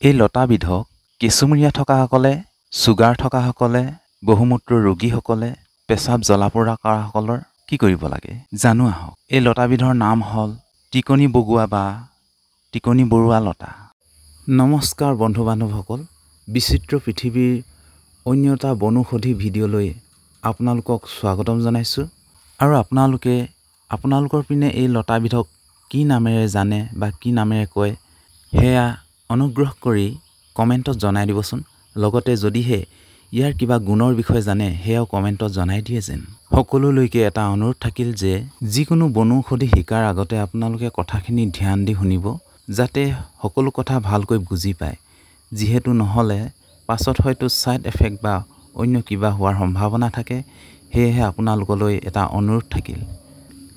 এই লতাবিধক কেঁচুমৰীয়া থকাসকলে, ছুগাৰ থকাসকলে, বহুমূত্ৰ ৰোগীসকলে, পেচাব জ্বলা-পোৰা কৰাসকলৰ কি কৰিব লাগে জানো আহক। এই লতাবিধৰ নাম হ'ল টিকনি বগুৱা বা টিকনি বৰুৱা লতা। নমস্কাৰ বন্ধু বান্ধৱসকল, বিচিত্ৰ পৃথিৱীৰ অন্য এটা বনৌষধি ভিডিঅ'লৈ আপোনালোকক স্বাগতম জনাইছোঁ। আৰু আপোনালোকৰ পিনে এই লতাবিধক কি নামেৰে জানে বা কি নামেৰে কয় সেয়া অনুগ্ৰহ কৰি কমেণ্টত জনাই দিবচোন। লগতে যদিহে ইয়াৰ কিবা গুণৰ বিষয়ে জানে সেয়াও কমেণ্টত জনাই দিয়ে যেন। সকলোলৈকে এটা অনুৰোধ থাকিল যে যিকোনো বনৌষধি শিকাৰ আগতে আপোনালোকে কথাখিনি ধ্যান দি শুনিব, যাতে সকলো কথা ভালকৈ বুজি পায়। যিহেতু নহ'লে পাছত হয়তো ছাইড এফেক্ট বা অন্য কিবা হোৱাৰ সম্ভাৱনা থাকে। সেয়েহে আপোনালোকলৈ এটা অনুৰোধ থাকিল,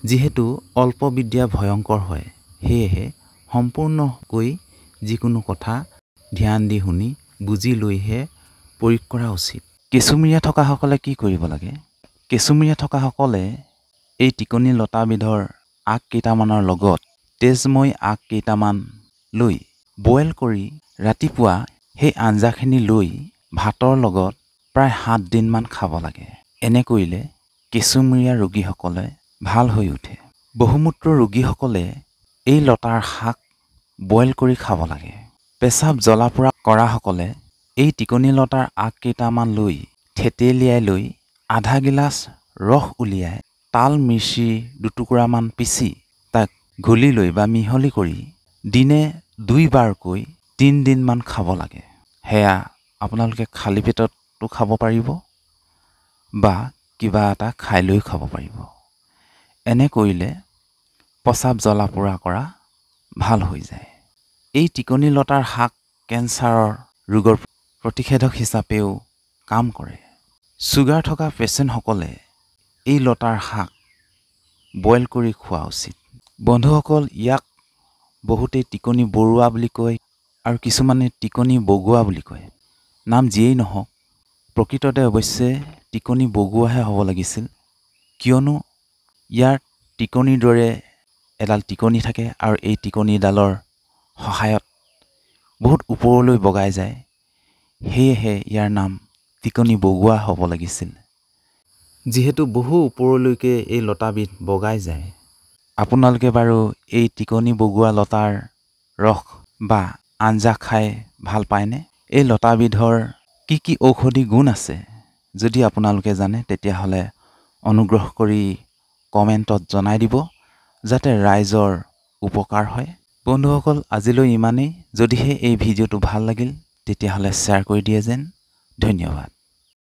যিহেতু অল্প বিদ্যা ভয়ংকৰ হয়, সেয়েহে সম্পূৰ্ণকৈ যিকোনো কথা ধ্যান দি শুনি বুজি লৈহে প্ৰয়োগ কৰা উচিত। কেঁচুমৰীয়া থকাসকলে কি কৰিব লাগে? কেঁচুমৰীয়া থকাসকলে এই টিকনি লতাবিধৰ আগ কেইটামানৰ লগত তেজময় আগ কেইটামান লৈ বইল কৰি ৰাতিপুৱা সেই আঞ্জাখিনি লৈ ভাতৰ লগত প্ৰায় 7 দিনমান খাব লাগে। এনে কৰিলে কেঁচুমৰীয়া ৰোগীসকলে ভাল হৈ উঠে। বহুমূত্ৰ ৰোগীসকলে এই লতাৰ শাক বইল কৰি খাব লাগে। পেচাব জ্বলা-পোৰা কৰাসকলে এই টিকনি লতাৰ আগ কেইটামান লৈ থেতেলিয়াই লৈ আধা গিলাচ ৰস উলিয়াই তাল মিৰ্চি দুটুকুৰামান পিচি তাক ঘুলি লৈ বা মিহলি কৰি দিনে 2 বাৰকৈ 3 দিনমান খাব লাগে। সেয়া আপোনালোকে খালী পেটতো খাব পাৰিব বা কিবা এটা খাই লৈও খাব পাৰিব। এনে কৰিলে প্ৰস্ৰাৱ জ্বলা-পোৰা কৰা ভাল হৈ যায়। এই টিকনি লতাৰ শাক কেঞ্চাৰৰ ৰোগৰ প্ৰতিষেধক হিচাপেও কাম কৰে। ছুগাৰ থকা পেচেণ্টসকলে এই লতাৰ শাক বইল কৰি খোৱা উচিত। বন্ধুসকল, ইয়াক বহুতেই টিকনি বৰুৱা বুলি কয় আৰু কিছুমানে টিকনি বগুৱা বুলি কয়। নাম যিয়েই নহওক, প্ৰকৃততে অৱশ্যে টিকনি বগুৱাহে হ'ব লাগিছিল, কিয়নো ইয়াৰ টিকনিৰ দৰে এডাল টিকনি থাকে আৰু এই টিকনিডালৰ সহায়ত বহুত ওপৰলৈ বগাই যায়। সেয়েহে ইয়াৰ নাম টিকনি বগুৱা হ'ব লাগিছিল। যিহেতু বহু ওপৰলৈকে এই লতাবিধ বগাই যায়। আপোনালোকে বাৰু এই টিকনি বগুৱা লতাৰ ৰস বা আঞ্জা খাই ভাল পায়নে? এই লতাবিধৰ কি কি ঔষধি গুণ আছে যদি আপোনালোকে জানে, তেতিয়াহ'লে অনুগ্ৰহ কৰি কমেণ্টত জনাই দিব, যাতে ৰাইজৰ উপকাৰ হয়। বন্ধুসকল, আজিলৈ ইমানেই। যদিহে এই ভিডিঅ'টো ভাল লাগিল তেতিয়াহ'লে শ্বেয়াৰ কৰি দিয়ে যেন। ধন্যবাদ।